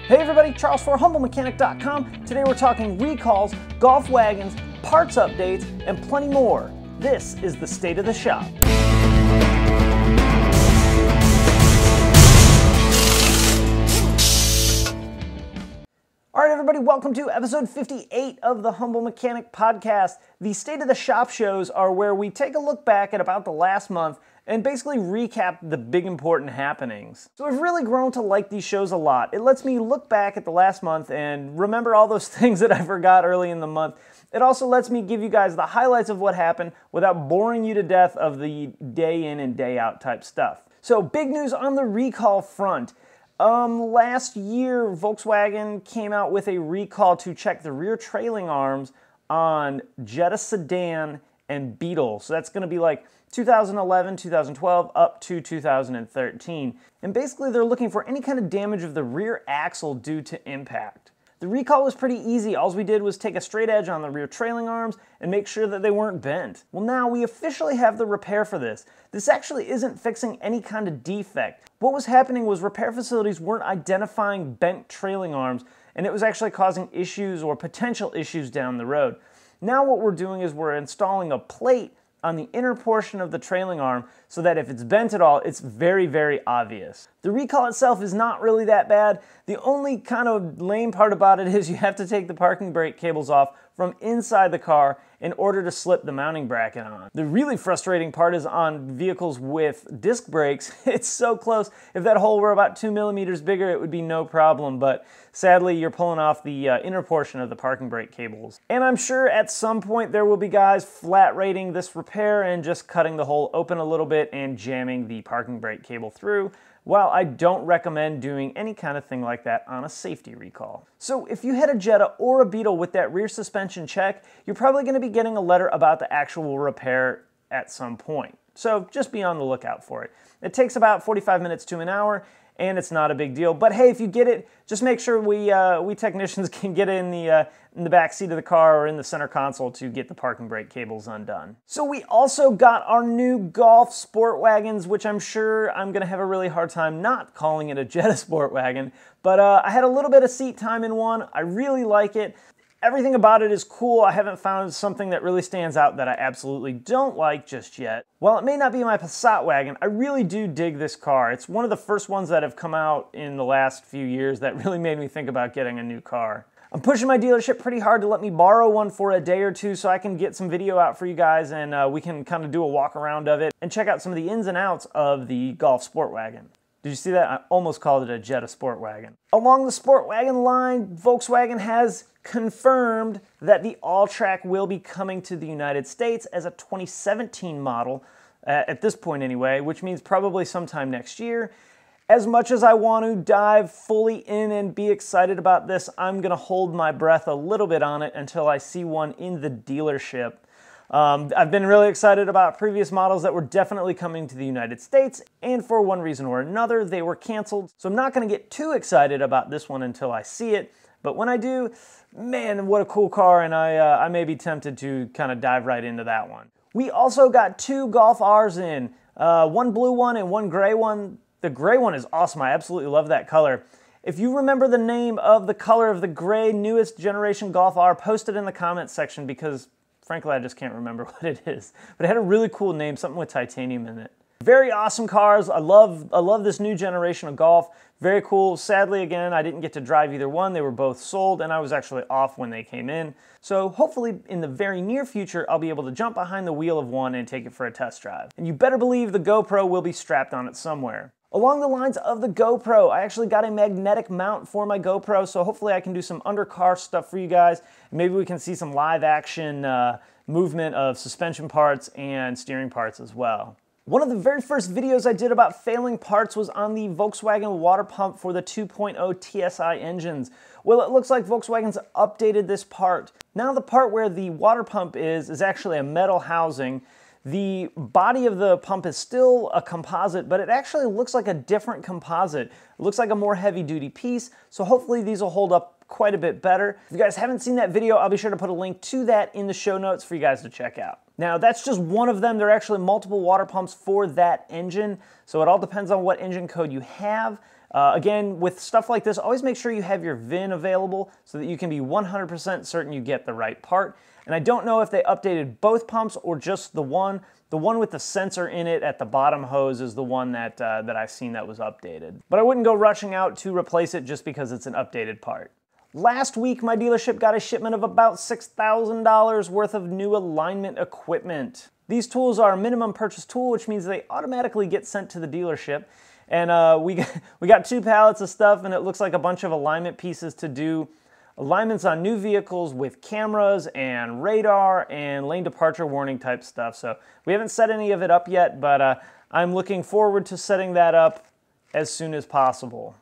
Hey everybody, Charles for HumbleMechanic.com. Today we're talking recalls, golf wagons, parts updates, and plenty more. This is the state of the shop. All right, everybody, welcome to episode 58 of the Humble Mechanic Podcast. The State of the Shop shows are where we take a look back at about the last month and basically recap the big important happenings. So I've really grown to like these shows a lot. It lets me look back at the last month and remember all those things that I forgot early in the month. It also lets me give you guys the highlights of what happened without boring you to death of the day in and day out type stuff. So big news on the recall front. Last year, Volkswagen came out with a recall to check the rear trailing arms on Jetta Sedan and Beetle. So that's going to be like 2011, 2012, up to 2013. And basically they're looking for any kind of damage of the rear axle due to impact. The recall was pretty easy. All we did was take a straight edge on the rear trailing arms and make sure that they weren't bent. Well, now we officially have the repair for this. This actually isn't fixing any kind of defect. What was happening was repair facilities weren't identifying bent trailing arms, and it was actually causing issues or potential issues down the road. Now what we're doing is we're installing a plate on the inner portion of the trailing arm so that if it's bent at all, it's very, very obvious. The recall itself is not really that bad. The only kind of lame part about it is you have to take the parking brake cables off from inside the car in order to slip the mounting bracket on. The really frustrating part is on vehicles with disc brakes. It's so close. If that hole were about 2 millimeters bigger, it would be no problem, but sadly you're pulling off the inner portion of the parking brake cables. And I'm sure at some point there will be guys flat rating this repair and just cutting the hole open a little bit and jamming the parking brake cable through. While I don't recommend doing any kind of thing like that on a safety recall. So if you had a Jetta or a Beetle with that rear suspension check, you're probably going to be getting a letter about the actual repair at some point. So just be on the lookout for it. It takes about 45 minutes to an hour, and it's not a big deal. But hey, if you get it, just make sure we technicians can get in the back seat of the car or in the center console to get the parking brake cables undone. So we also got our new Golf SportWagons, which I'm sure I'm gonna have a really hard time not calling it a Jetta SportWagon, but I had a little bit of seat time in one. I really like it. Everything about it is cool. I haven't found something that really stands out that I absolutely don't like just yet. While it may not be my Passat wagon, I really do dig this car. It's one of the first ones that have come out in the last few years that really made me think about getting a new car. I'm pushing my dealership pretty hard to let me borrow one for a day or two so I can get some video out for you guys and we can kind of do a walk around of it and check out some of the ins and outs of the Golf SportWagon. Did you see that? I almost called it a Jetta SportWagon. Along the SportWagon line, Volkswagen has confirmed that the AllTrack will be coming to the United States as a 2017 model, at this point anyway, which means probably sometime next year. As much as I want to dive fully in and be excited about this, I'm going to hold my breath a little bit on it until I see one in the dealership. I've been really excited about previous models that were definitely coming to the United States, and for one reason or another, they were canceled. So I'm not going to get too excited about this one until I see it. But when I do, man, what a cool car, and I may be tempted to kind of dive right into that one. We also got two Golf Rs in, one blue one and one gray one. The gray one is awesome. I absolutely love that color. If you remember the name of the color of the gray newest generation Golf R, post it in the comments section because frankly, I just can't remember what it is. But it had a really cool name, something with titanium in it. Very awesome cars. I love this new generation of Golf. Very cool. Sadly, again, I didn't get to drive either one. They were both sold, and I was actually off when they came in. So hopefully, in the very near future, I'll be able to jump behind the wheel of one and take it for a test drive. And you better believe the GoPro will be strapped on it somewhere. Along the lines of the GoPro, I actually got a magnetic mount for my GoPro, so hopefully I can do some undercar stuff for you guys. Maybe we can see some live action movement of suspension parts and steering parts as well. One of the very first videos I did about failing parts was on the Volkswagen water pump for the 2.0 TSI engines. Well, it looks like Volkswagen's updated this part. Now the part where the water pump is actually a metal housing. The body of the pump is still a composite, but it actually looks like a different composite. It looks like a more heavy-duty piece, so hopefully these will hold up quite a bit better. If you guys haven't seen that video, I'll be sure to put a link to that in the show notes for you guys to check out. Now, that's just one of them. There are actually multiple water pumps for that engine, so it all depends on what engine code you have. Again, with stuff like this, always make sure you have your VIN available so that you can be 100% certain you get the right part. And I don't know if they updated both pumps or just the one. The one with the sensor in it at the bottom hose is the one that I've seen that was updated. But I wouldn't go rushing out to replace it just because it's an updated part. Last week, my dealership got a shipment of about $6,000 worth of new alignment equipment. These tools are a minimum purchase tool, which means they automatically get sent to the dealership. And we got 2 pallets of stuff, and it looks like a bunch of alignment pieces to do alignments on new vehicles with cameras and radar and lane departure warning type stuff. So we haven't set any of it up yet, but I'm looking forward to setting that up as soon as possible.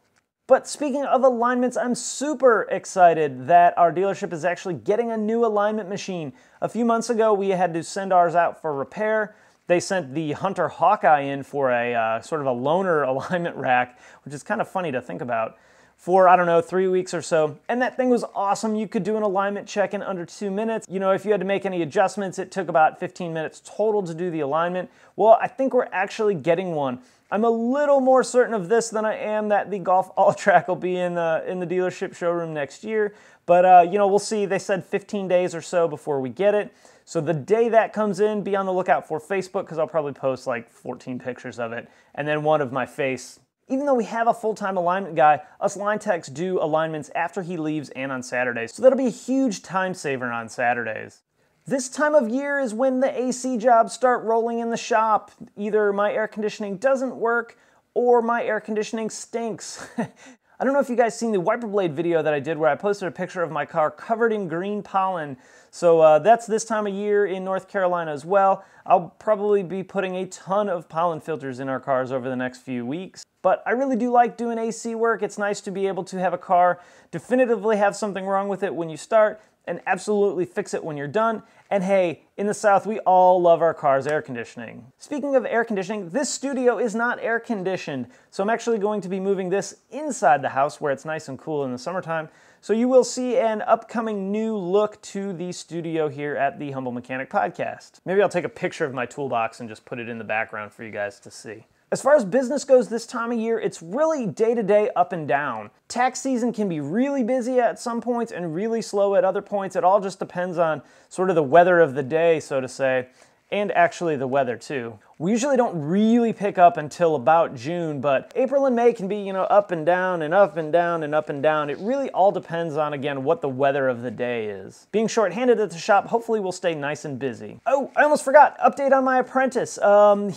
But speaking of alignments, I'm super excited that our dealership is actually getting a new alignment machine. A few months ago, we had to send ours out for repair. They sent the Hunter Hawkeye in for a sort of a loaner alignment rack, which is kind of funny to think about, for, I don't know, 3 weeks or so. And that thing was awesome. You could do an alignment check in under 2 minutes. You know, if you had to make any adjustments, it took about 15 minutes total to do the alignment. Well, I think we're actually getting one. I'm a little more certain of this than I am that the Golf AllTrack will be in the dealership showroom next year. But, you know, we'll see. They said 15 days or so before we get it. So the day that comes in, be on the lookout for Facebook, because I'll probably post like 14 pictures of it, and then one of my face. Even though we have a full-time alignment guy, us line techs do alignments after he leaves and on Saturdays. So that'll be a huge time saver on Saturdays. This time of year is when the AC jobs start rolling in the shop. Either my air conditioning doesn't work or my air conditioning stinks. I don't know if you guys seen the wiper blade video that I did where I posted a picture of my car covered in green pollen. So that's this time of year in North Carolina as well. I'll probably be putting a ton of pollen filters in our cars over the next few weeks. But I really do like doing AC work. It's nice to be able to have a car definitively have something wrong with it when you start and absolutely fix it when you're done. And hey, in the South, we all love our car's air conditioning. Speaking of air conditioning, this studio is not air conditioned, so I'm actually going to be moving this inside the house where it's nice and cool in the summertime. So you will see an upcoming new look to the studio here at the Humble Mechanic Podcast. Maybe I'll take a picture of my toolbox and just put it in the background for you guys to see. As far as business goes this time of year, it's really day-to-day up and down. Tax season can be really busy at some points and really slow at other points. It all just depends on sort of the weather of the day, so to say, and actually the weather too. We usually don't really pick up until about June, but April and May can be, you know, up and down and up and down and up and down. It really all depends on, again, what the weather of the day is. Being short-handed at the shop, hopefully we'll stay nice and busy. Oh, I almost forgot, update on my Apprentice.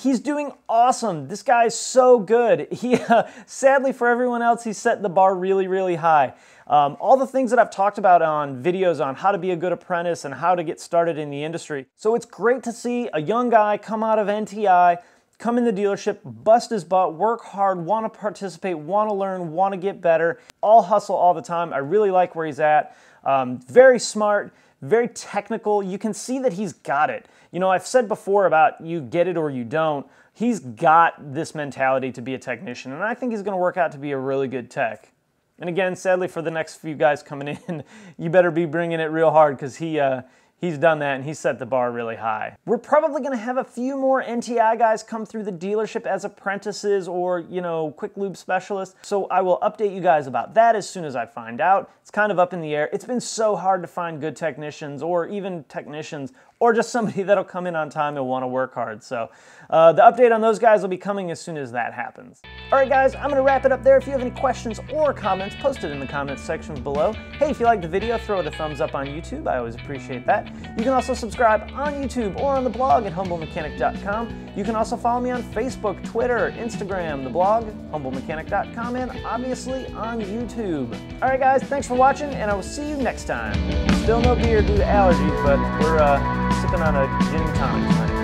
He's doing awesome. This guy's so good. He, sadly for everyone else, he set the bar really, really high. All the things that I've talked about on videos on how to be a good apprentice and how to get started in the industry. So it's great to see a young guy come out of NTI, come in the dealership, bust his butt, work hard, want to participate, want to learn, want to get better, all hustle all the time. I really like where he's at. Very smart, very technical. You can see that he's got it. You know, I've said before about you get it or you don't. He's got this mentality to be a technician, and I think he's going to work out to be a really good tech. And again, sadly for the next few guys coming in, you better be bringing it real hard because he's done that and he's set the bar really high. We're probably going to have a few more NTI guys come through the dealership as apprentices or, you know, quick lube specialists. So I will update you guys about that as soon as I find out. It's kind of up in the air. It's been so hard to find good technicians or even technicians or just somebody that'll come in on time and want to work hard. So the update on those guys will be coming as soon as that happens. All right, guys, I'm going to wrap it up there. If you have any questions or comments, post it in the comments section below. Hey, if you like the video, throw it a thumbs up on YouTube. I always appreciate that. You can also subscribe on YouTube or on the blog at humblemechanic.com. You can also follow me on Facebook, Twitter, Instagram, the blog, humblemechanic.com, and obviously on YouTube. All right, guys, thanks for watching, and I will see you next time. Still no beer due to allergies, but we're sipping on a gin and tonic tonight.